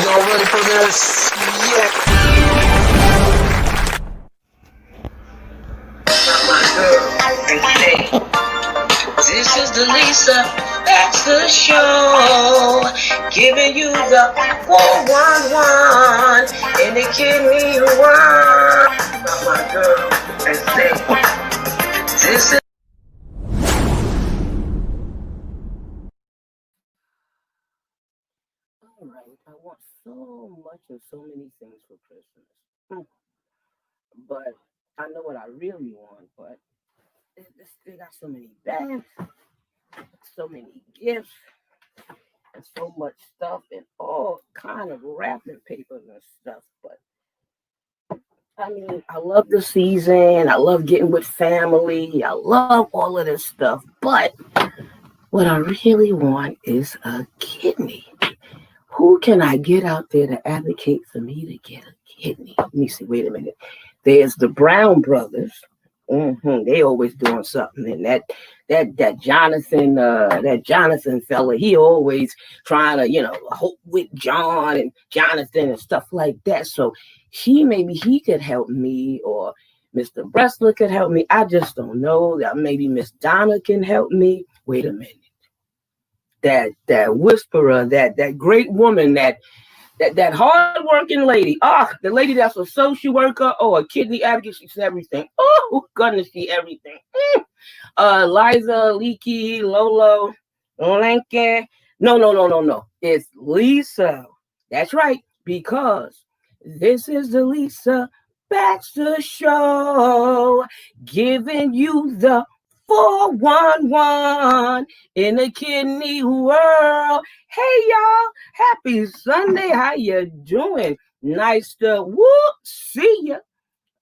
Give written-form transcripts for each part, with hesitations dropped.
Y'all ready for this? Yeah. This is the Lisa Baxter Show, giving you the 411 in the kidney one. My girl, and say, this is. All right, I want so much and so many things for Christmas. But I know what I really want, but they got so many bags, so many gifts, and so much stuff, and all kind of wrapping papers and stuff. But I mean, I love the season. I love getting with family. I love all of this stuff. But what I really want is a kidney. Who can I get out there to advocate for me to get a kidney? Let me see. Wait a minute. There's the Brown brothers. They always doing something. And that Jonathan fella, he always trying to, hope with John and Jonathan and stuff like that. So maybe he could help me, or Mr. Bressler could help me. I just don't know. That maybe Miss Donna can help me. Wait a minute. That whisperer, that great woman, that hard-working lady. The lady that's a social worker or a kidney advocate, she's everything. Oh, goodness, she everything. Liza, Leaky, Lolo, Lincoln. No. It's Lisa. That's right, because this is the Lisa Baxter Show, giving you the 411 in the kidney world. Hey y'all, happy Sunday. How you doing? Nice to see you.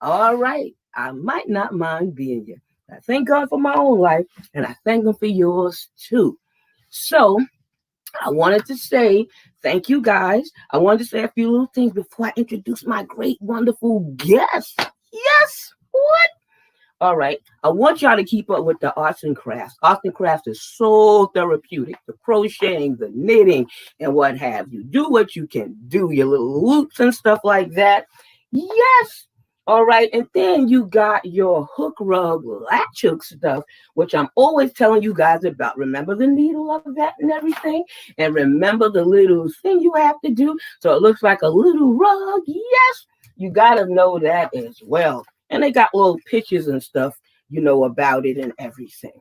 All right, I might not mind being you. I thank God for my own life, and I thank him for yours too. So I wanted to say thank you guys. I wanted to say a few little things before I introduce my great, wonderful guest. Yes, what? All right. I want y'all to keep up with the arts and crafts. Arts and crafts is so therapeutic. The crocheting, the knitting, and what have you. Do what you can do, your little loops and stuff like that. Yes. All right. And then you got your hook rug latch hook stuff, which I'm always telling you guys about. Remember the needle of that and everything? And remember the little thing you have to do so it looks like a little rug. Yes. You got to know that as well. And they got little pictures and stuff, about it and everything.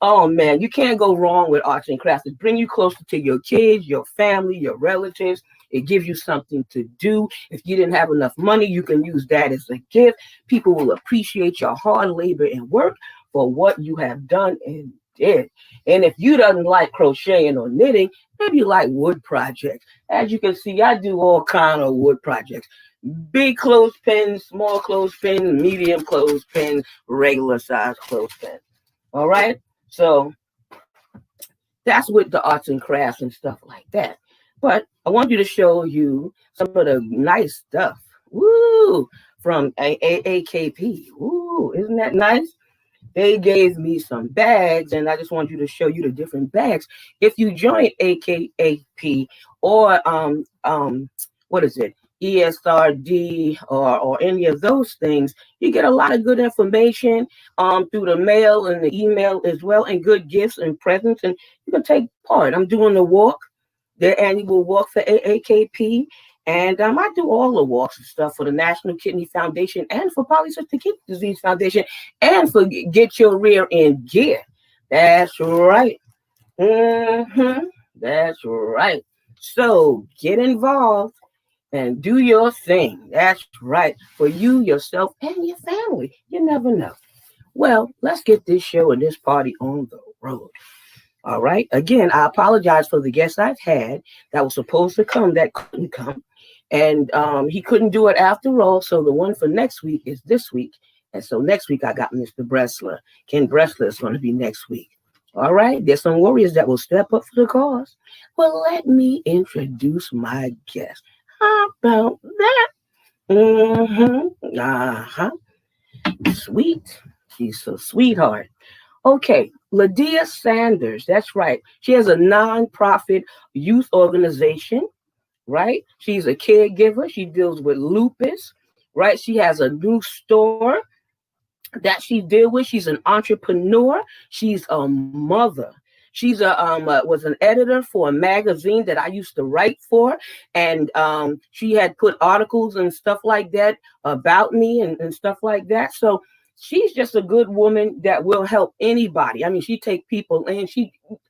Oh, man, you can't go wrong with arts and crafts. It brings you closer to your kids, your family, your relatives. It gives you something to do. If you didn't have enough money, you can use that as a gift. People will appreciate your hard labor and work for what you have done and did. And if you doesn't like crocheting or knitting, maybe you like wood projects. As you can see, I do all kind of wood projects. Big clothespins, small clothespins, medium clothespins, regular size clothespins. All right? So that's with the arts and crafts and stuff like that. But I want you to show you some of the nice stuff. Woo! From AAKP. Woo! Isn't that nice? They gave me some bags, and I just want you to show you the different bags. If you join AKAP or what is it? ESRD or any of those things, you get a lot of good information through the mail and the email as well, and good gifts and presents, and you can take part. I'm doing the walk, the annual walk for AAKP, and I do all the walks and stuff for the National Kidney Foundation and for Polycystic Kidney Disease Foundation and for Get Your Rear End Gear. That's right. That's right. So get involved and do your thing. That's right. For you, yourself, and your family. You never know. Well, let's get this show and this party on the road. All right. Again, I apologize for the guests I've had that was supposed to come that couldn't come. And he couldn't do it after all. So the one for next week is this week. And so next week I got Mr. Bressler. Ken Bressler is going to be next week. All right. There's some warriors that will step up for the cause. Well, let me introduce my guest. How about that? Sweet. She's a sweetheart. Okay, Lydia Sanders. That's right. She has a nonprofit youth organization right? She's a caregiver. She deals with lupus, right? She has a new store that she deal with. She's an entrepreneur. She's a mother. She's a was an editor for a magazine that I used to write for, and she had put articles and stuff like that about me and stuff like that. So she's just a good woman that will help anybody. I mean, she take people and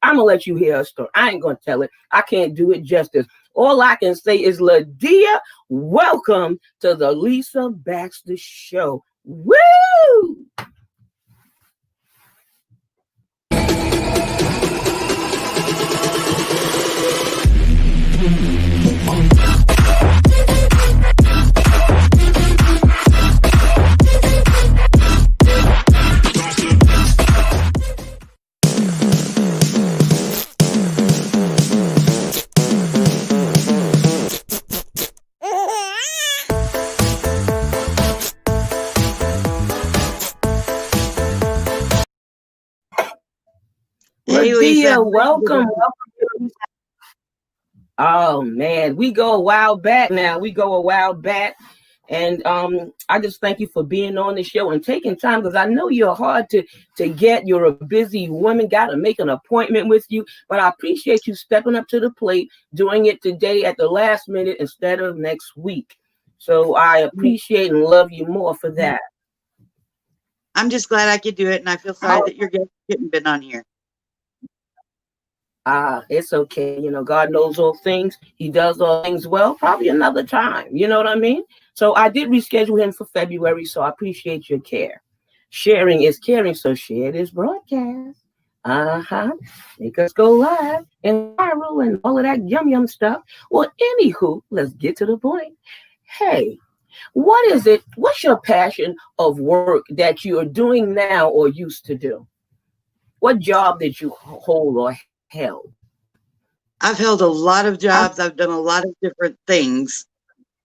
I'm gonna let you hear her story. I ain't gonna tell it. I can't do it justice. All I can say is, Ladia, welcome to the Lisa Baxter Show. Woo! Hey, Lisa. Ladia, welcome. Oh man, we go a while back now. We go a while back. And I just thank you for being on the show and taking time, because I know you're hard to get. You're a busy woman, got to make an appointment with you. But I appreciate you stepping up to the plate, doing it today at the last minute instead of next week. So I appreciate and love you more for that. I'm just glad I could do it, and I feel sorry that your guest hadn't been on here. It's okay. You know, God knows all things. He does all things well. Probably another time. You know what I mean? So I did reschedule him for February, so I appreciate your care. Sharing is caring, so share this broadcast. Make us go live and viral and all of that yum stuff. Well, anywho, let's get to the point. Hey, what is it? What's your passion of work that you are doing now or used to do? What job did you hold or held? I've held a lot of jobs. I've done a lot of different things.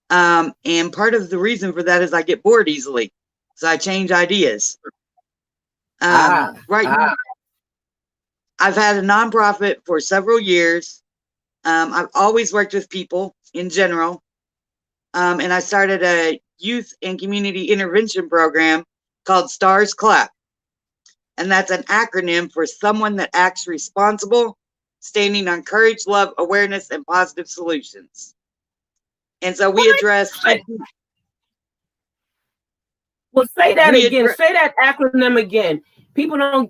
And part of the reason for that is I get bored easily. So I change ideas. Now, I've had a nonprofit for several years. I've always worked with people in general. And I started a youth and community intervention program called STARS Clap. And that's an acronym for someone that acts responsible, standing on courage, love, awareness, and positive solutions. And so we address. Well, say that again. Say that acronym again.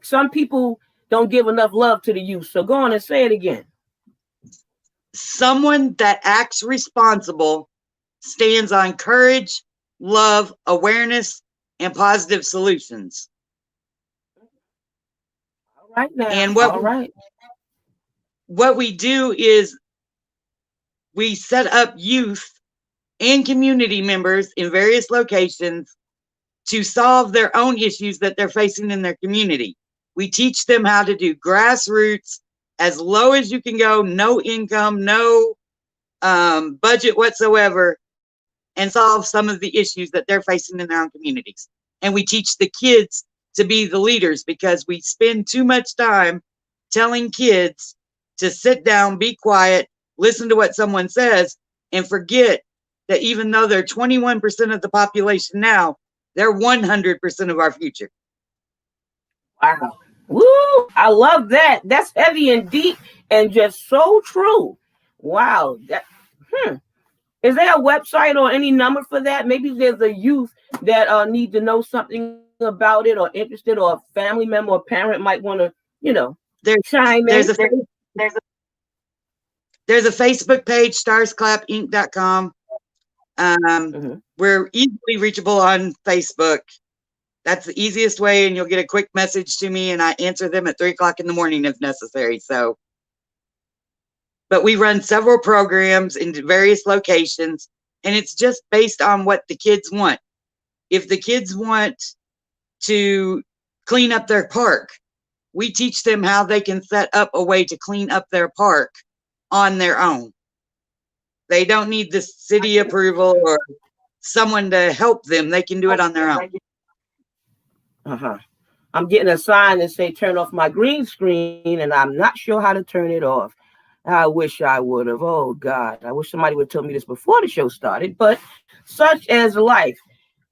Some people don't give enough love to the youth. So go on and say it again. Someone that acts responsible, stands on courage, love, awareness, and positive solutions. All right now. And what we do is we set up youth and community members in various locations to solve their own issues that they're facing in their community. We teach them how to do grassroots, as low as you can go, no income, no budget whatsoever, and solve some of the issues that they're facing in their own communities. And we teach the kids to be the leaders, because we spend too much time telling kids to sit down, be quiet, listen to what someone says, and forget that even though they're 21% of the population now, they're 100% of our future. Wow. Woo! I love that. That's heavy and deep and just so true. Wow. Is there a website or any number for that? Maybe there's a youth that need to know something about it or interested, or a family member or parent might want to, chime in. There's a Facebook page, starsclapinc.com. We're easily reachable on Facebook. That's the easiest way, and you'll get a quick message to me, and I answer them at 3 o'clock in the morning if necessary. But we run several programs in various locations, and it's just based on what the kids want. If the kids want to clean up their park, we teach them how they can set up a way to clean up their park on their own. They don't need the city approval or someone to help them. They can do it on their own. I'm getting a sign that say turn off my green screen, and I'm not sure how to turn it off. I wish I would have. Oh God, I wish somebody would tell me this before the show started. But such as life.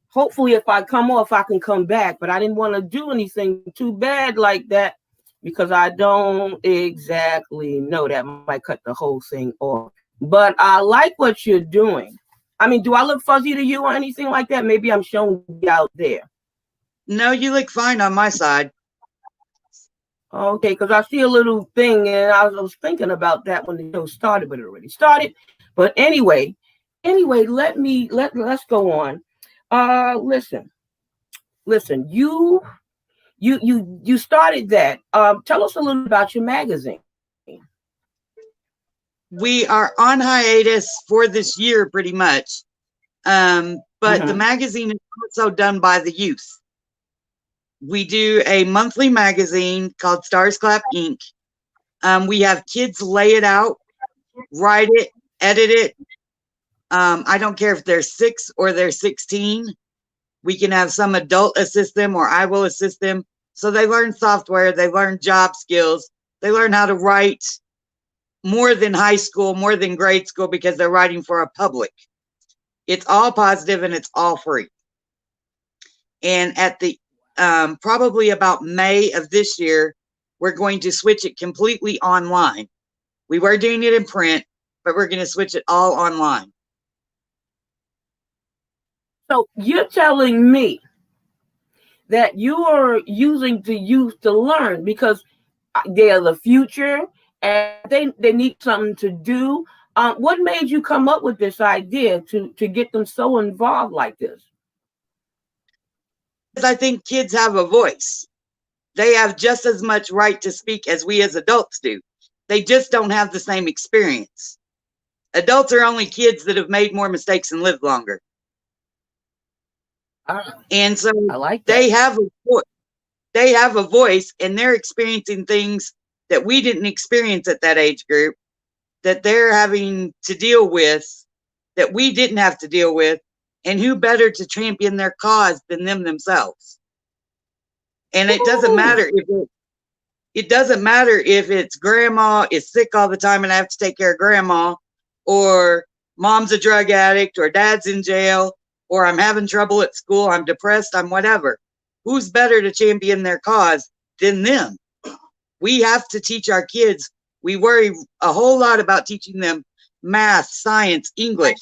Hopefully, if I come off, I can come back. But I didn't want to do anything too bad like that because I don't exactly know. That might cut the whole thing off. But I like what you're doing. I mean, do I look fuzzy to you or anything like that? Maybe I'm showing out there. No, you look fine on my side. Okay, because I see a little thing, and I was thinking about that when the show started, but it already started. But anyway, let's go on. Listen, listen. You started that. Tell us a little about your magazine. We are on hiatus for this year pretty much. But the Mm-hmm. magazine is also done by the youth. We do a monthly magazine called Stars Clap Inc. We have kids lay it out, write it, edit it. I don't care if they're 6 or they're 16. We can have some adult assist them, or I will assist them. So they learn software, they learn job skills, they learn how to write more than high school, more than grade school, because they're writing for a public. It's all positive and it's all free. And at the probably about May of this year, we're going to switch it completely online. We were doing it in print, but we're going to switch it all online. So you're telling me that you are using the youth to learn because they are the future and they need something to do. What made you come up with this idea to get them so involved like this? Because I think kids have a voice. They have just as much right to speak as we as adults do. They just don't have the same experience. Adults are only kids that have made more mistakes and lived longer. And so I like that. they have a voice, and they're experiencing things that we didn't experience at that age group, that they're having to deal with, that we didn't have to deal with. And who better to champion their cause than them themselves? And it doesn't matter if it's grandma is sick all the time and I have to take care of grandma, or mom's a drug addict, or dad's in jail, or I'm having trouble at school, I'm depressed, I'm whatever. Who's better to champion their cause than them? We have to teach our kids. We worry a whole lot about teaching them math, science, English,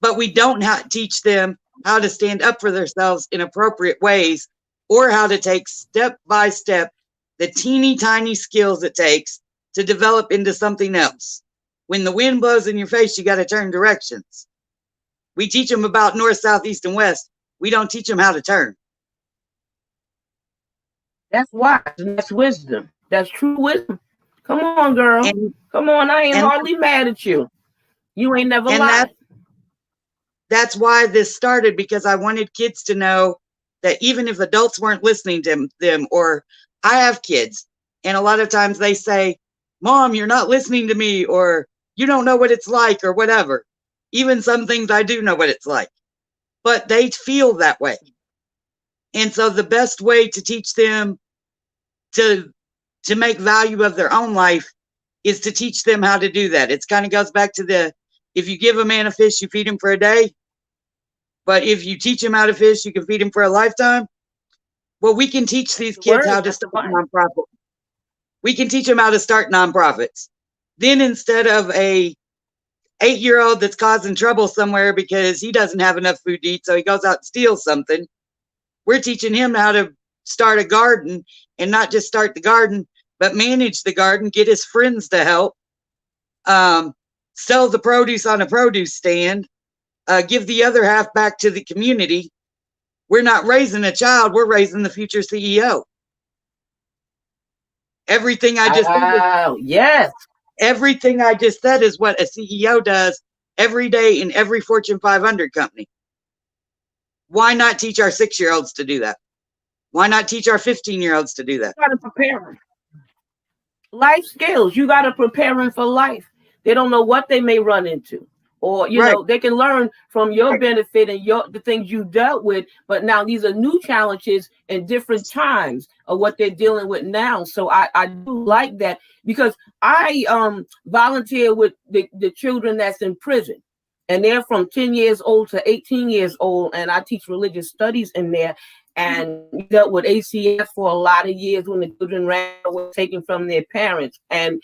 but we don't teach them how to stand up for themselves in appropriate ways, or how to take step by step the teeny tiny skills it takes to develop into something else. When the wind blows in your face, you got to turn directions. We teach them about north, south, east, and west. We don't teach them how to turn. That's wise and that's wisdom. That's true wisdom. Come on, girl. And Come on. I ain't and hardly mad at you. You ain't never and lied. that's why this started, because I wanted kids to know that even if adults weren't listening to them, or I have kids, and a lot of times they say, Mom, you're not listening to me, or you don't know what it's like, or whatever. Even some things I do know what it's like, but they feel that way. And so the best way to teach them to make value of their own life is to teach them how to do that. It kind of goes back to if you give a man a fish, you feed him for a day. But if you teach him how to fish, you can feed him for a lifetime. Well, we can teach these kids how to start nonprofits. We can teach them how to start nonprofits. Then instead of a 8-year-old that's causing trouble somewhere because he doesn't have enough food to eat, so he goes out and steals something, we're teaching him how to start a garden, and not just start the garden, but manage the garden, get his friends to help, sell the produce on a produce stand, give the other half back to the community. We're not raising a child, we're raising the future CEO. Everything I just said is what a CEO does every day in every Fortune 500 company. Why not teach our 6-year-olds to do that? Why not teach our 15-year-olds to do that? You got to prepare them. Life skills. You got to prepare them for life. They don't know what they may run into. or Right. they can learn from your benefit and the things you dealt with. But now these are new challenges and different times of what they're dealing with now. So I do like that, because I volunteer with the children that's in prison, and they're from 10 years old to 18 years old, and I teach religious studies in there. And we dealt with ACS for a lot of years when the children ran away, taken from their parents. And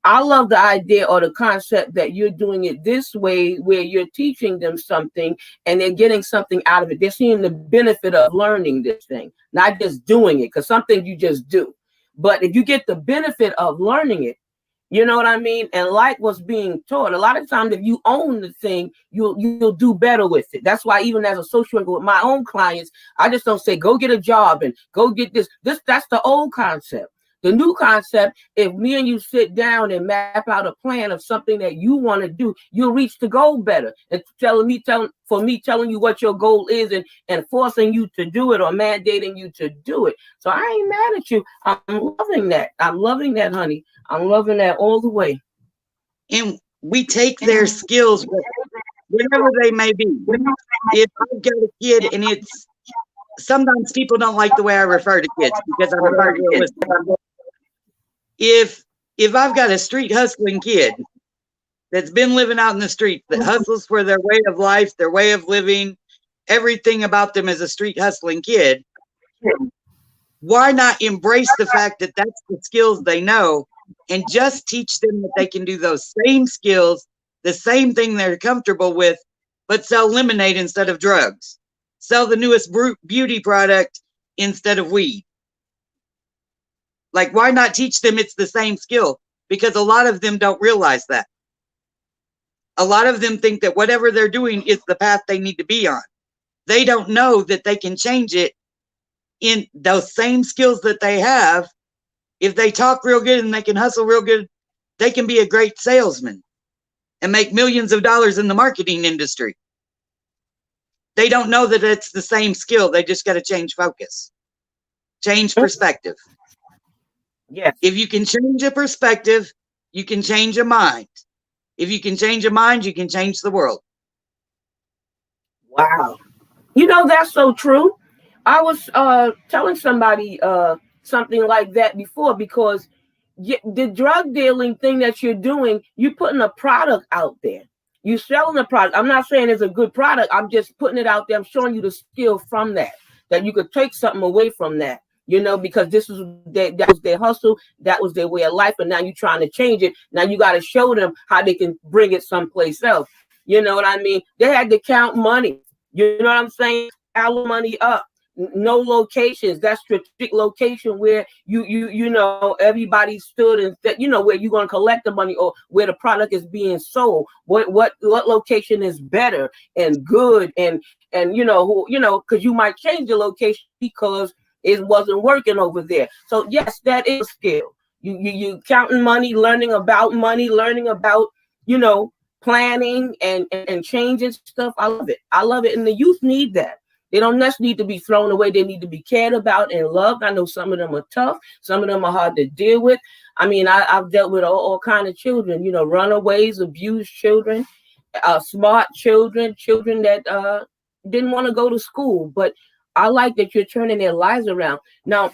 I love the idea or the concept that you're doing it this way, where you're teaching them something and they're getting something out of it. They're seeing the benefit of learning this thing, not just doing it, because some things you just do. But if you get the benefit of learning it, you know what I mean? And like what's being taught, a lot of times if you own the thing, you'll do better with it. That's why even as a social worker with my own clients, I just don't say go get a job and go get this. That's the old concept. The new concept, if me and you sit down and map out a plan of something that you want to do, you'll reach the goal better. And telling you what your goal is, and forcing you to do it or mandating you to do it. So I ain't mad at you. I'm loving that. I'm loving that, honey. I'm loving that all the way. And we take their skills, whatever they may be. If I've got a kid, and it's sometimes people don't like the way I refer to kids because I'm very realistic. If I've got a street hustling kid that's been living out in the street, that hustles for their way of life, their way of living, everything about them is a street hustling kid, why not embrace the fact that that's the skills they know, and just teach them that they can do those same skills, the same thing they're comfortable with, but sell lemonade instead of drugs, sell the newest beauty product instead of weed. Like, why not teach them it's the same skill? Because a lot of them don't realize that. A lot of them think that whatever they're doing is the path they need to be on. They don't know that they can change it in those same skills that they have. If they talk real good and they can hustle real good, they can be a great salesman and make millions of dollars in the marketing industry. They don't know that it's the same skill. They just got to change focus, change perspective. Yes. If you can change a perspective, you can change a mind. If you can change a mind, you can change the world. Wow. That's so true. I was telling somebody something like that before, because the drug dealing thing that you're doing, you're putting a product out there. You're selling a product. I'm not saying it's a good product. I'm just putting it out there. I'm showing you the skill from that you could take something away from that. Because that was their hustle, that was their way of life, and now you're trying to change it. Now you got to show them how they can bring it someplace else. You know what I mean? They had to count money. You know what I'm saying? Our money up. No locations. That strategic location where everybody stood, and where you're going to collect the money, or where the product is being sold. What location is better and good, and because you might change the location because it wasn't working over there. So yes, that is a skill. You counting money, learning about money, learning about planning and changing stuff. I love it. I love it, and the youth need that. They don't necessarily need to be thrown away. They need to be cared about and loved. I know some of them are tough. Some of them are hard to deal with. I mean, I've dealt with all kind of children, runaways, abused children, smart children that didn't want to go to school. But I like that you're turning their lives around. Now,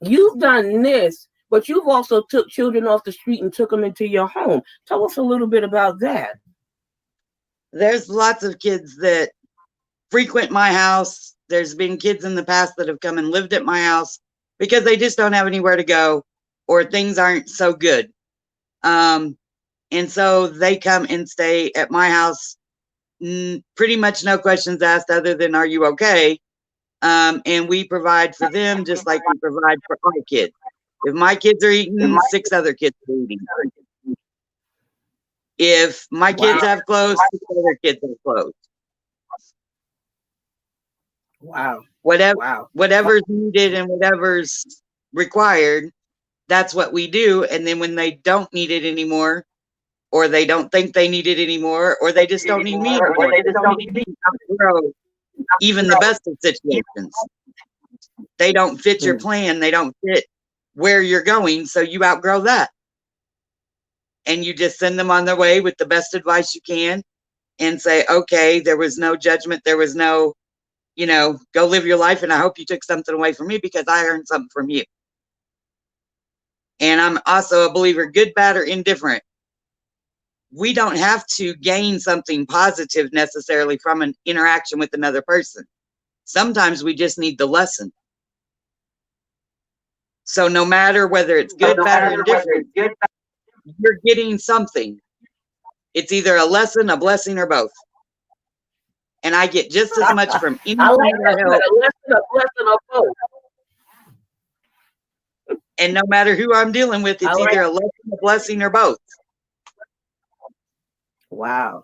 you've done this, but you've also took children off the street and took them into your home. Tell us a little bit about that. There's lots of kids that frequent my house. There's been kids in the past that have come and lived at my house because they just don't have anywhere to go, or things aren't so good. And so they come and stay at my house, pretty much no questions asked other than, are you okay? And we provide for them just like we provide for our kids. If my kids are eating, 6 other kids are eating. If my kids have clothes, 6 other kids have clothes. Wow. Whatever's needed and whatever's required, that's what we do. And then when they don't need it anymore, or they don't think they need it anymore, or they just don't need me anymore, even the best of situations. They don't fit your plan. They don't fit where you're going. So you outgrow that. and you just send them on their way with the best advice you can and say, okay, there was no judgment. There was no, go live your life. And I hope you took something away from me because I earned something from you. And I'm also a believer, good, bad, or indifferent. We don't have to gain something positive necessarily from an interaction with another person. Sometimes we just need the lesson. So no matter whether it's good, bad, or indifferent, you're getting something. It's either a lesson, a blessing, or both. And I get just as much from anything I like that that. helps. A lesson, a blessing, or both. And no matter who I'm dealing with, it's either a lesson, a blessing, or both. Wow.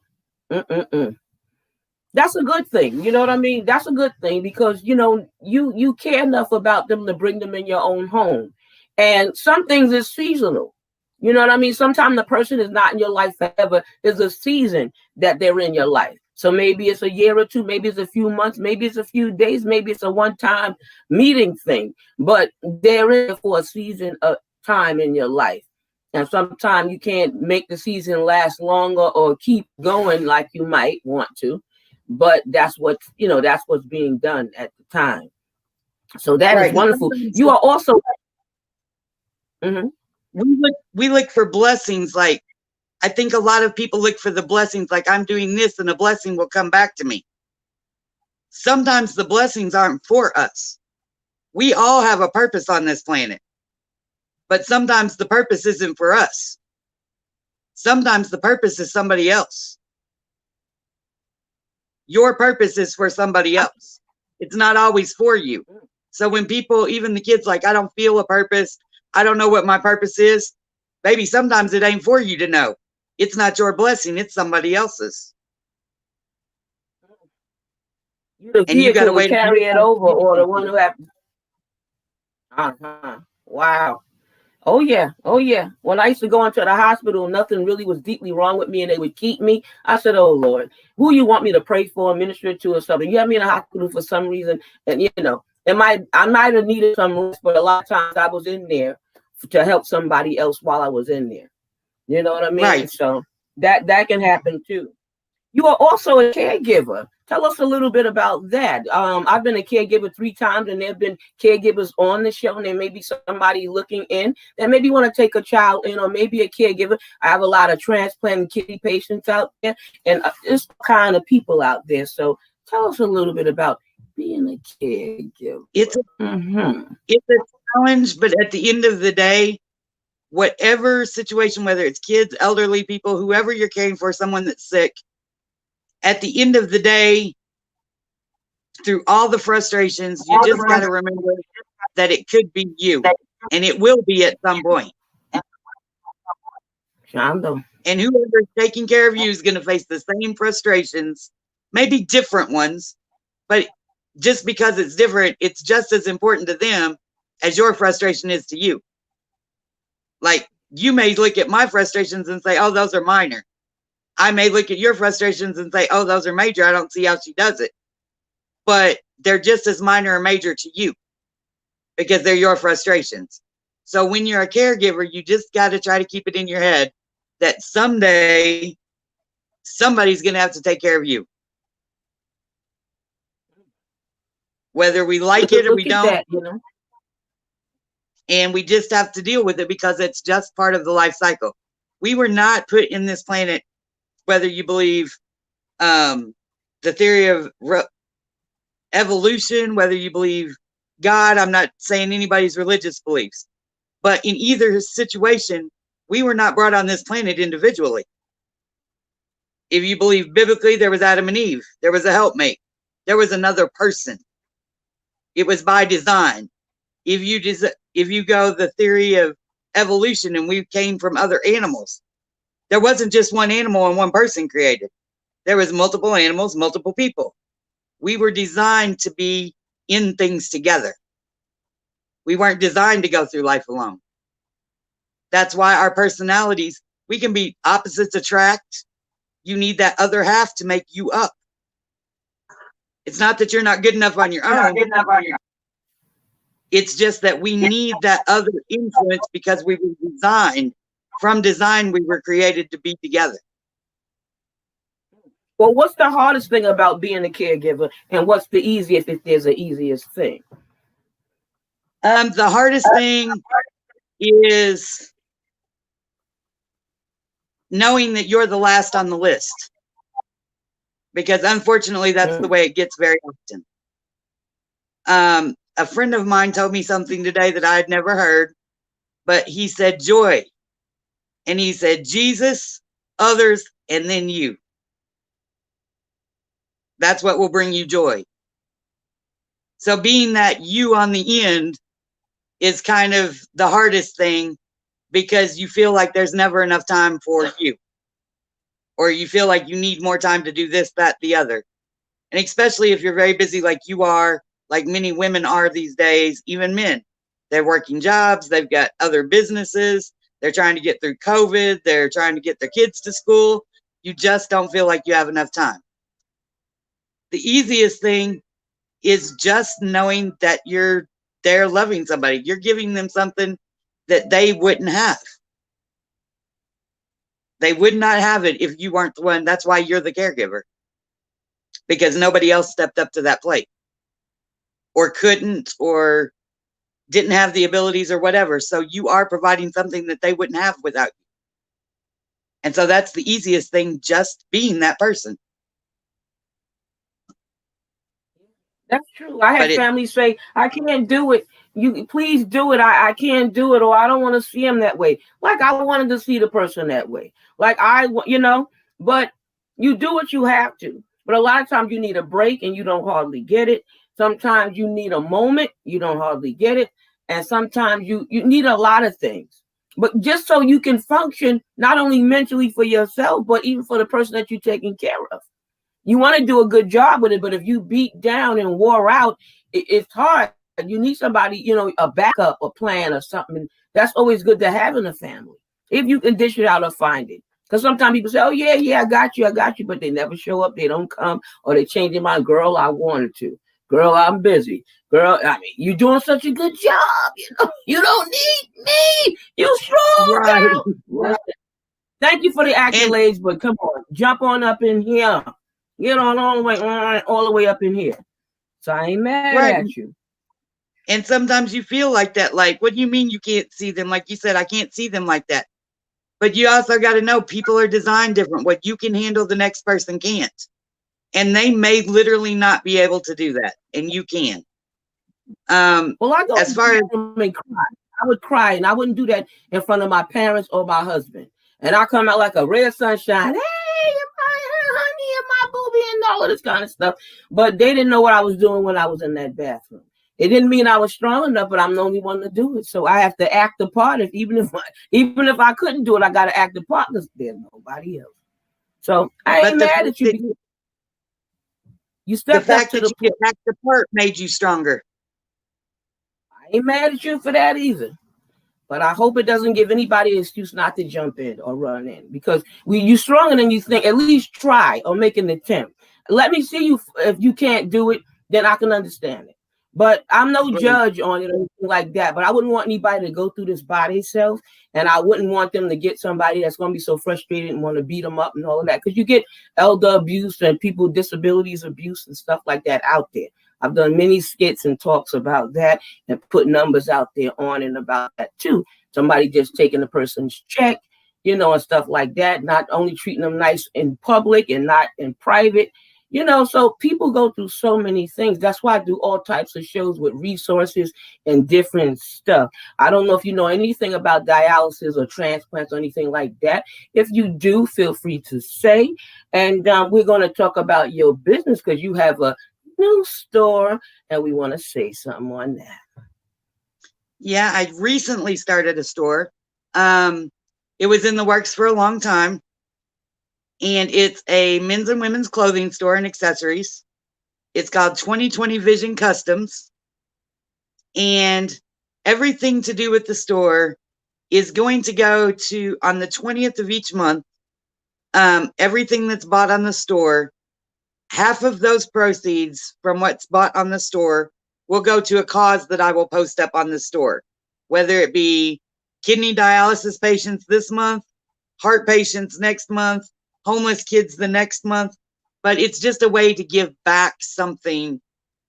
That's a good thing. You know what I mean? That's a good thing because, you care enough about them to bring them in your own home. And some things is seasonal. You know what I mean? Sometimes the person is not in your life forever. There's a season that they're in your life. So maybe it's a year or two, maybe it's a few months, maybe it's a few days, maybe it's a one-time meeting thing. But they're in for a season of time in your life. And sometimes you can't make the season last longer or keep going like you might want to. But that's what's being done at the time. So that is wonderful. You are also we look for blessings. Like, I think a lot of people look for the blessings, like I'm doing this and a blessing will come back to me. Sometimes the blessings aren't for us. We all have a purpose on this planet, but sometimes the purpose isn't for us. Sometimes the purpose is somebody else. Your purpose is for somebody else. It's not always for you. So when people, even the kids, like, I don't feel a purpose, I don't know what my purpose is, baby, sometimes it ain't for you to know. It's not your blessing, it's somebody else's. And you got to wait to carry it over, or the one who have. Wow. Oh yeah. When I used to go into the hospital, nothing really was deeply wrong with me, and they would keep me. I said, "Oh Lord, who you want me to pray for, minister to, or something?" You have me in the hospital for some reason, and I might have needed some rest, but a lot of times I was in there to help somebody else while I was in there. You know what I mean? Right. So that can happen too. You are also a caregiver. Tell us a little bit about that. I've been a caregiver 3 times, and there have been caregivers on the show, and there may be somebody looking in that maybe want to take a child in, or maybe a caregiver. I have a lot of transplant kidney patients out there, and there's kind of people out there. So tell us a little bit about being a caregiver. It's a challenge, but at the end of the day, whatever situation, whether it's kids, elderly people, whoever you're caring for, someone that's sick, at the end of the day, through all the frustrations, you just got to remember that it could be you, and it will be at some point. And whoever's taking care of you is going to face the same frustrations, maybe different ones, but just because it's different, it's just as important to them as your frustration is to you. Like, you may look at my frustrations and say, oh, those are minor. I may look at your frustrations and say, oh, those are major. I don't see how she does it. But they're just as minor or major to you because they're your frustrations. So when you're a caregiver, you just got to try to keep it in your head that someday somebody's going to have to take care of you. Whether we like it or we don't. And we just have to deal with it because it's just part of the life cycle. We were not put in this planet, whether you believe the theory of evolution, whether you believe God, I'm not saying anybody's religious beliefs, but in either situation, we were not brought on this planet individually. If you believe biblically, there was Adam and Eve, there was a helpmate, there was another person. It was by design. If you go the theory of evolution and we came from other animals, there wasn't just one animal and one person created. There was multiple animals, multiple people. We were designed to be in things together. We weren't designed to go through life alone. That's why our personalities, we can be opposites attract. You need that other half to make you up. It's not that you're not good enough on your own. It's just that we need that other influence because we were designed from design, we were created to be together. Well, what's the hardest thing about being a caregiver, and what's the easiest if there's an easiest thing? The hardest thing is knowing that you're the last on the list, because unfortunately that's the way it gets very often. A friend of mine told me something today that I had never heard, but he said joy, and he said Jesus, others, and then you. That's what will bring you joy. So being that you on the end is kind of the hardest thing, because you feel like there's never enough time for you, or you feel like you need more time to do this, that, the other. And especially if you're very busy like you are, like many women are these days, even men. They're working jobs, they've got other businesses, they're trying to get through COVID, they're trying to get their kids to school. You just don't feel like you have enough time. The easiest thing is just knowing that you're there loving somebody. You're giving them something that they wouldn't have. They would not have it if you weren't the one. That's why you're the caregiver, because nobody else stepped up to that plate, or couldn't, or didn't have the abilities, or whatever. So you are providing something that they wouldn't have without you. And so that's the easiest thing, just being that person. That's true. I had family say, I can't do it. You please do it. I can't do it, or I don't want to see him that way. Like I wanted to see the person that way. Like but you do what you have to. But a lot of times you need a break and you don't hardly get it. Sometimes you need a moment, you don't hardly get it. And sometimes you need a lot of things. But just so you can function, not only mentally for yourself, but even for the person that you're taking care of. You want to do a good job with it, but if you beat down and wore out, it's hard. You need somebody, a backup, a plan, or something. That's always good to have in a family. If you can dish it out or find it. Because sometimes people say, oh, yeah, I got you, but they never show up, they don't come, or they change their mind. Girl, I wanted to. Girl, I'm busy. Girl, you're doing such a good job. You don't need me. You strong, girl. Right. Thank you for the accolades, but come on, jump on up in here. Get on all the way up in here. So I ain't mad at you. And sometimes you feel like that. Like, what do you mean you can't see them? Like you said, I can't see them like that. But you also got to know people are designed different. What you can handle, the next person can't. And they may literally not be able to do that. And you can. Well, I go as far as and cry. I would cry, and I wouldn't do that in front of my parents or my husband. And I come out like a red sunshine. Hey, honey, and my booby, and all of this kind of stuff. But they didn't know what I was doing when I was in that bathroom. It didn't mean I was strong enough, but I'm the only one to do it. So I have to act the part. Even if I couldn't do it, I got to act the part because there's nobody else. So I ain't mad at you. You stepped up to the plate. Act the part made you stronger. I ain't mad at you for that either. But I hope it doesn't give anybody an excuse not to jump in or run in, because you're stronger than you think. At least try or make an attempt. Let me see you. If you can't do it, then I can understand it. But I'm no judge on it or anything like that. But I wouldn't want anybody to go through this by themselves, and I wouldn't want them to get somebody that's going to be so frustrated and want to beat them up and all of that. Because you get elder abuse and people with disabilities abuse and stuff like that out there. I've done many skits and talks about that and put numbers out there on and about that too. Somebody just taking a person's check, and stuff like that. Not only treating them nice in public and not in private. So people go through so many things. That's why I do all types of shows with resources and different stuff. I don't know if you know anything about dialysis or transplants or anything like that. If you do, feel free to say. And we're going to talk about your business because you have a new store and we want to say something on that. Yeah, I recently started a store. It was in the works for a long time. And it's a men's and women's clothing store and accessories. It's called 2020 Vision Customs. And everything to do with the store is going to go to, on the 20th of each month, everything that's bought on the store, half of those proceeds from what's bought on the store will go to a cause that I will post up on the store, whether it be kidney dialysis patients this month, heart patients next month, homeless kids the next month. But it's just a way to give back something.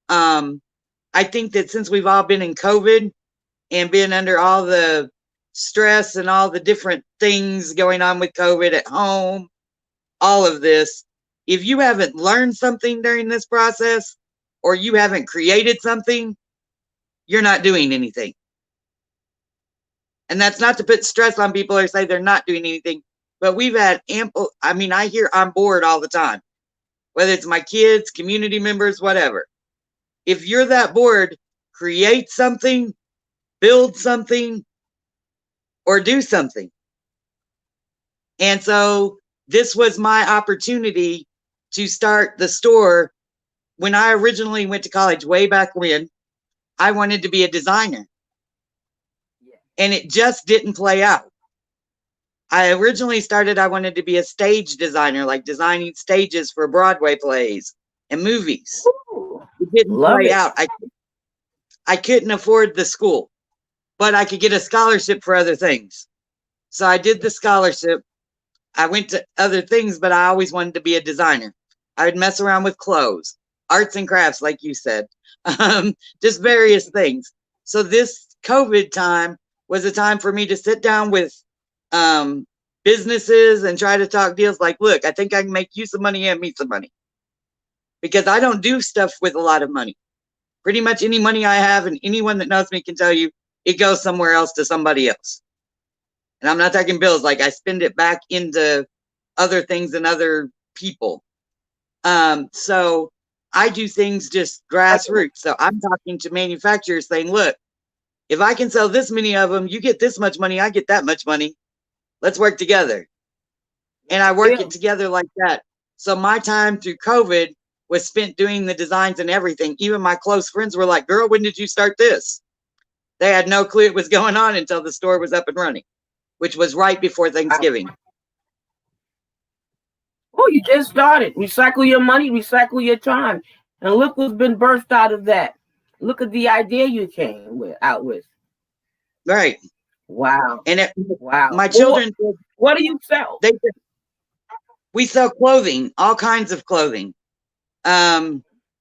I think that since we've all been in COVID and been under all the stress and all the different things going on with COVID at home, all of this, if you haven't learned something during this process or you haven't created something, you're not doing anything. And that's not to put stress on people or say they're not doing anything, but we've had ample, I mean, I hear I'm bored all the time, whether it's my kids, community members, whatever. If you're that bored, create something, build something, or do something. And so this was my opportunity to start the store. When I originally went to college, way back when, I wanted to be a designer. And it just didn't play out. I originally started, I wanted to be a stage designer, like designing stages for Broadway plays and movies. Ooh, it didn't love play it. out. I couldn't afford the school, but I could get a scholarship for other things. So I did the scholarship. I went to other things, but I always wanted to be a designer. I would mess around with clothes, arts and crafts, like you said, just various things. So this COVID time was a time for me to sit down with businesses and try to talk deals like, look, I think I can make you some money and me some money. Because I don't do stuff with a lot of money. Pretty much any money I have, and anyone that knows me can tell you, it goes somewhere else to somebody else. And I'm not talking bills, like I spend it back into other things and other people. So I do things just grassroots. So I'm talking to manufacturers saying, look, if I can sell this many of them, you get this much money, I get that much money. Let's work together. And I work it together like that. So my time through COVID was spent doing the designs and everything. Even my close friends were like, girl, when did you start this? They had no clue it was going on until the store was up and running, which was right before Thanksgiving. Oh, you just started. Recycle your money, recycle your time. And look what's been birthed out of that. Look at the idea you came out with. Right. Wow. And wow. My children, what do you sell? We sell clothing, all kinds of clothing.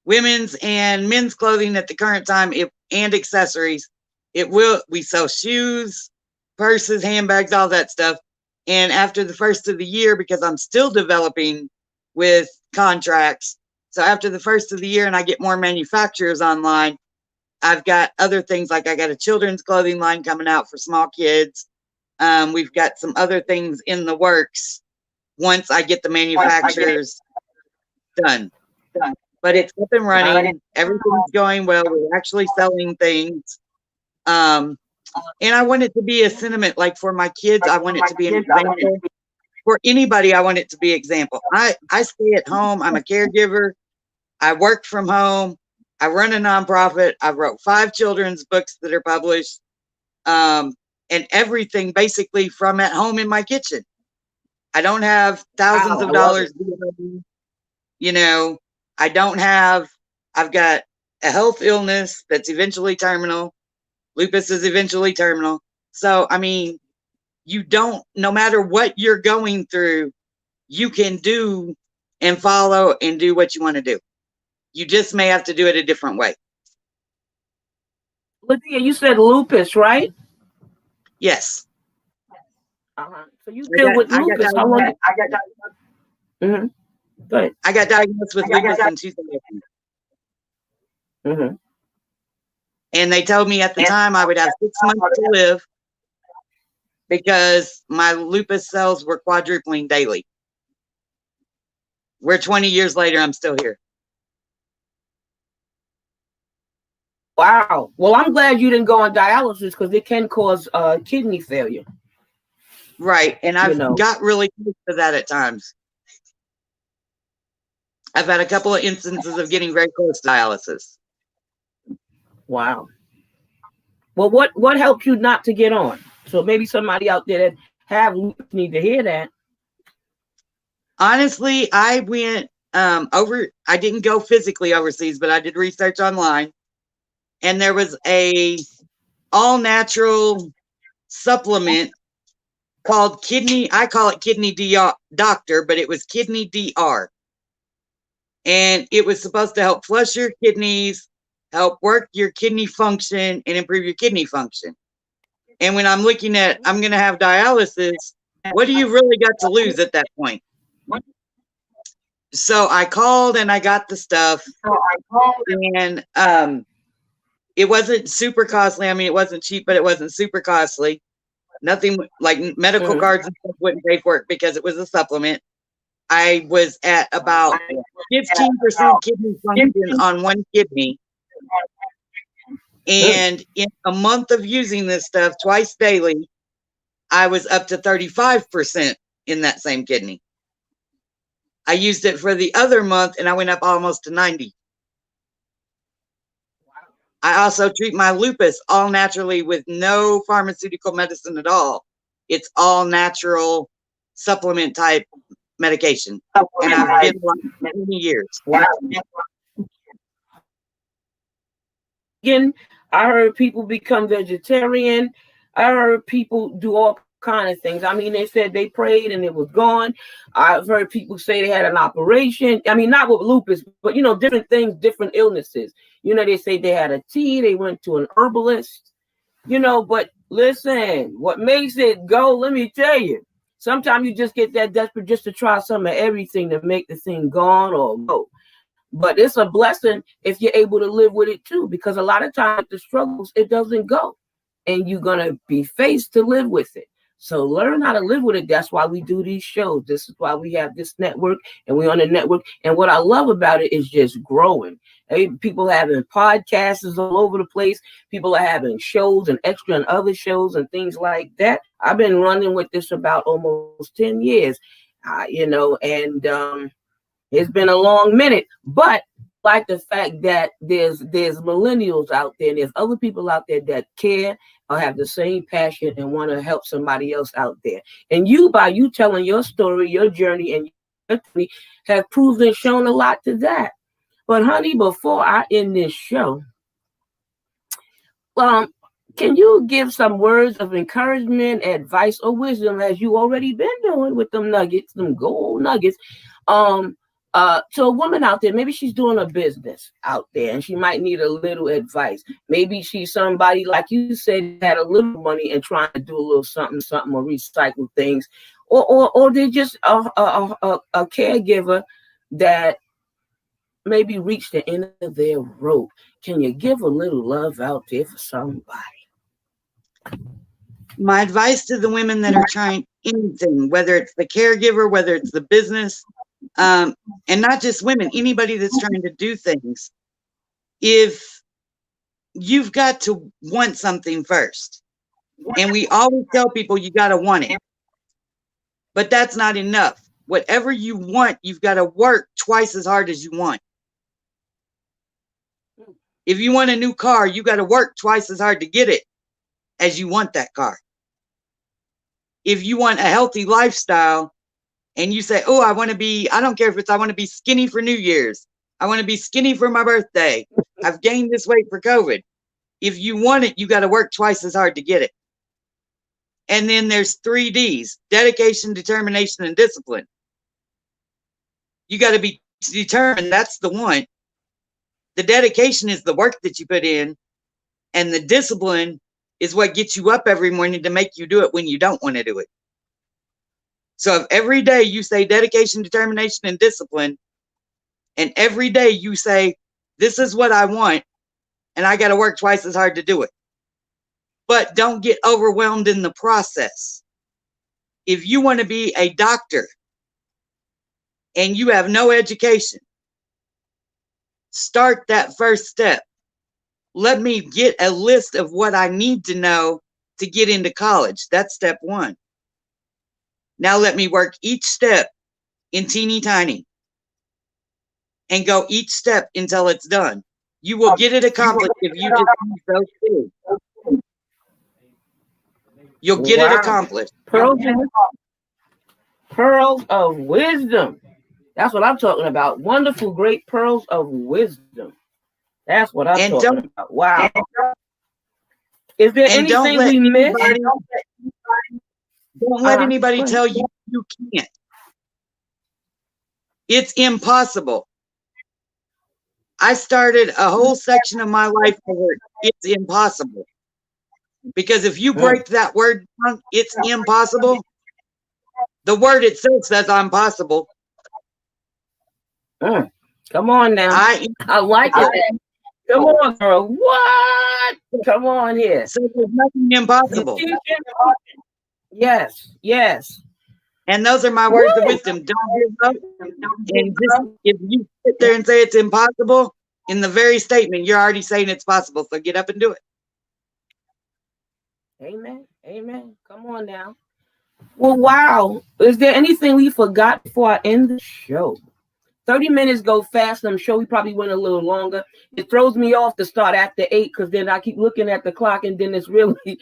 Women's and men's clothing at the current time, and accessories. We sell shoes, purses, handbags, all that stuff. And after the first of the year, because I'm still developing with contracts, so after the first of the year and I get more manufacturers online, I've got other things, like I got a children's clothing line coming out for small kids. We've got some other things in the works once I get the manufacturers done. But it's up and running. Everything's going well. We're actually selling things. And I want it to be a sentiment, like for my kids, I want it to be an example. For anybody, I want it to be an example. I stay at home. I'm a caregiver. I work from home. I run a nonprofit. I wrote 5 children's books that are published. And everything basically from at home in my kitchen. I don't have thousands of dollars. You know, I've got a health illness that's eventually terminal. Lupus is eventually terminal. So, I mean, no matter what you're going through, you can do and follow and do what you want to do. You just may have to do it a different way. Lydia, you said lupus, right? Yes. So you deal with lupus. How long? Go ahead. I got diagnosed with lupus in 2000. And they told me at the time I would have 6 months to live because my lupus cells were quadrupling daily. We're 20 years later, I'm still here. Wow. Well, I'm glad you didn't go on dialysis because it can cause kidney failure. Right. And I've got really close to that at times. I've had a couple of instances of getting very close to dialysis. Wow. Well, what helped you not to get on? So maybe somebody out there that have lupus need to hear that. Honestly, I went I didn't go physically overseas, but I did research online. And there was a all natural supplement called I call it Kidney Doctor, but it was Kidney DR. And it was supposed to help flush your kidneys, help work your kidney function, and improve your kidney function. And when I'm looking at, I'm going to have dialysis, what do you really got to lose at that point? So I called and I got the stuff. And it wasn't super costly. I mean, it wasn't cheap, but it wasn't super costly. Nothing like medical cards and stuff wouldn't pay for it because it was a supplement. I was at about 15% kidney function on one kidney. And in a month of using this stuff twice daily, I was up to 35% in that same kidney. I used it for the other month and I went up almost to 90. I also treat my lupus all naturally with no pharmaceutical medicine at all. It's all natural supplement type medication. And I've been like many years. Wow. Again, I heard people become vegetarian. I heard people do all kind of things. I mean, they said they prayed and it was gone. I've heard people say they had an operation. I mean, not with lupus, but you know, different things, different illnesses. You know, they say they had a tea, they went to an herbalist, you know, but listen, what makes it go, let me tell you, sometimes you just get that desperate just to try some of everything to make the thing gone or go. But it's a blessing if you're able to live with it too, because a lot of times the struggles, it doesn't go and you're going to be faced to live with it. So learn how to live with it. That's why we do these shows. This is why we have this network and we're on the network. And what I love about it is just growing. Hey, people having podcasts all over the place. People are having shows and extra and other shows and things like that. I've been running with this about almost 10 years, you know, and it's been a long minute, but like the fact that there's millennials out there, and there's other people out there that care or have the same passion and want to help somebody else out there. And you, by you telling your story, your journey, and your journey, have proved and shown a lot to that. But honey, before I end this show, can you give some words of encouragement, advice, or wisdom, as you already been doing with them nuggets, them gold nuggets, to a woman out there? Maybe she's doing a business out there and she might need a little advice. Maybe she's somebody, like you said, had a little money and trying to do a little something or recycle things, or they're just a caregiver that maybe reached the end of their rope. Can you give a little love out there for somebody? My advice to the women that are trying anything, whether it's the caregiver, whether it's the business, and not just women, anybody that's trying to do things, if you've got to want something first, and we always tell people you got to want it, but that's not enough. Whatever you want, you've got to work twice as hard as you want. If you want a new car, you got to work twice as hard to get it as you want that car. If you want a healthy lifestyle, and you say, oh, I don't care if it's, I want to be skinny for New Year's. I want to be skinny for my birthday. I've gained this weight for COVID. If you want it, you got to work twice as hard to get it. And then there's 3 Ds: dedication, determination, and discipline. You got to be determined. That's the one. The dedication is the work that you put in, and the discipline is what gets you up every morning to make you do it when you don't want to do it. So if every day you say dedication, determination, and discipline, and every day you say, this is what I want, and I got to work twice as hard to do it. But don't get overwhelmed in the process. If you want to be a doctor and you have no education, start that first step. Let me get a list of what I need to know to get into college. That's step 1. Now let me work each step in teeny tiny and go each step until it's done. You will get it accomplished if you just use those 2. You'll get it accomplished. Pearls of wisdom. That's what I'm talking about. Wonderful, great pearls of wisdom. That's what I'm talking about. Wow. Is there And don't anything let we missed? don't let anybody Go ahead. tell you you can't. It's impossible. I started a whole section of my life over it's impossible. Because if you break that word down, it's impossible. The word itself says I'm possible. Come on now. I like it. Come on, girl. What? Come on here. So there's nothing impossible. Yes, yes. And those are my words of wisdom. Don't give up. And just, if you sit there and say it's impossible, in the very statement, you're already saying it's possible. So get up and do it. Amen. Amen. Come on now. Well, wow. Is there anything we forgot before I end the show? 30 minutes go fast. I'm sure we probably went a little longer. It throws me off to start after 8 because then I keep looking at the clock and then it's really I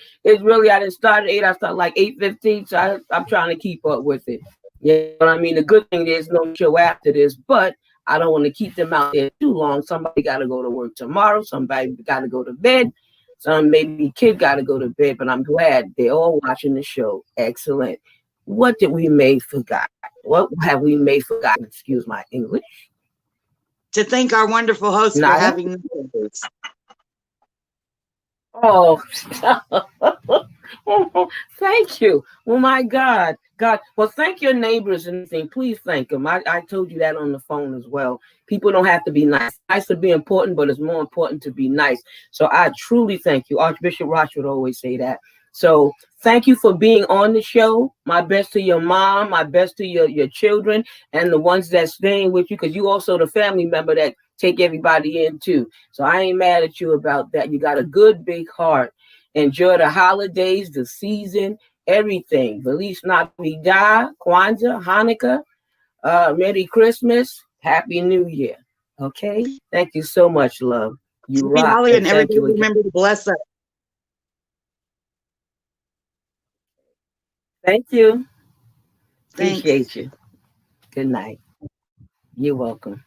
didn't start at 8. I start like 8:15. So I'm trying to keep up with it. You know what I mean? The good thing there's no show after this, but I don't want to keep them out there too long. Somebody got to go to work tomorrow. Somebody got to go to bed. Some maybe kid got to go to bed, but I'm glad they're all watching the show. Excellent. What did we may forgot? What have we may forgotten? Excuse my English. To thank our wonderful host for having us. Oh, thank you. Oh my God. Well, thank your neighbors and everything. Please thank them. I told you that on the phone as well. People don't have to be nice. Nice to be important, but it's more important to be nice. So I truly thank you. Archbishop Roch would always say that. So thank you for being on the show. My best to your mom, my best to your children, and the ones that's staying with you, because you also the family member that take everybody in too. So I ain't mad at you about that. You got a good big heart. Enjoy the holidays, the season, everything. Feliz Navidad, Kwanzaa, Hanukkah, Merry Christmas, Happy New Year. Okay? Thank you so much, love. You rock. And everybody remember to bless us. Thank you. Thanks. Appreciate you. Good night. You're welcome.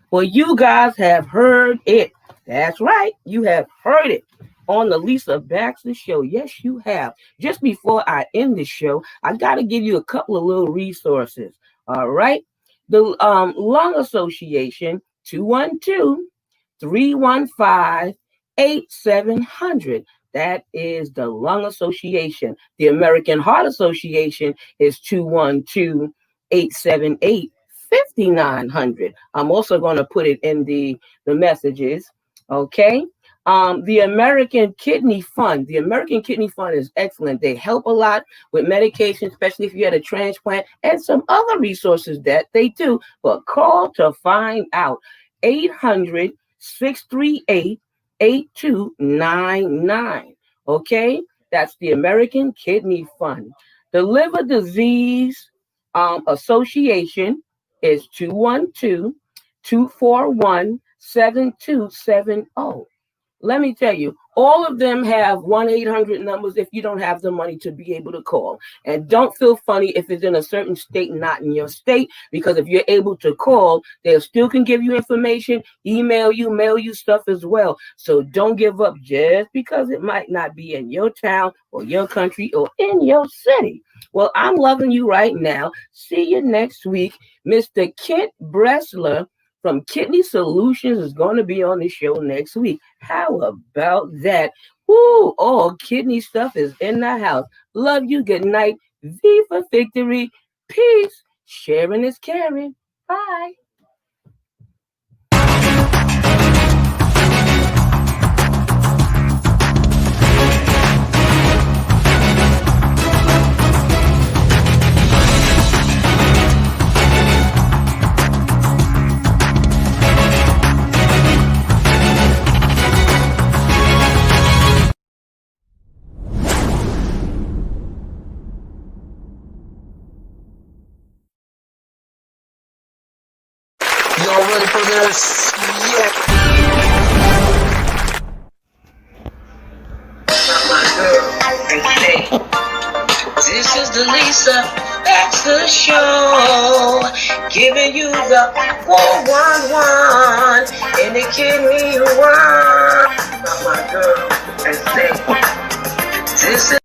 Well, you guys have heard it. That's right. You have heard it on the Lisa Baxter Show. Yes, you have. Just before I end the show, I got to give you a couple of little resources. All right. The Lung Association, 212-315-8700. That is the Lung Association. The American Heart Association is 212-878-5900. I'm also going to put it in the messages. Okay. The American Kidney Fund. The American Kidney Fund is excellent. They help a lot with medication, especially if you had a transplant, and some other resources that they do. But call to find out. 800-638-8299. Okay, that's the American Kidney Fund. The Liver Disease Association is 212-241-7270. Let me tell you, all of them have 1-800 numbers if you don't have the money to be able to call. And don't feel funny if it's in a certain state, not in your state, because if you're able to call, they still can give you information, email you, mail you stuff as well. So don't give up just because it might not be in your town or your country or in your city. Well, I'm loving you right now. See you next week. Mr. Kent Bressler from Kidney Solutions is going to be on the show next week. How about that? Woo! All kidney stuff is in the house. Love you. Good night. V for victory. Peace. Sharing is caring. Bye. Y'all ready for this? Yeah. This This is the Lisa Baxter Show, giving you the 411 in the kidney world. My girl, and say, this is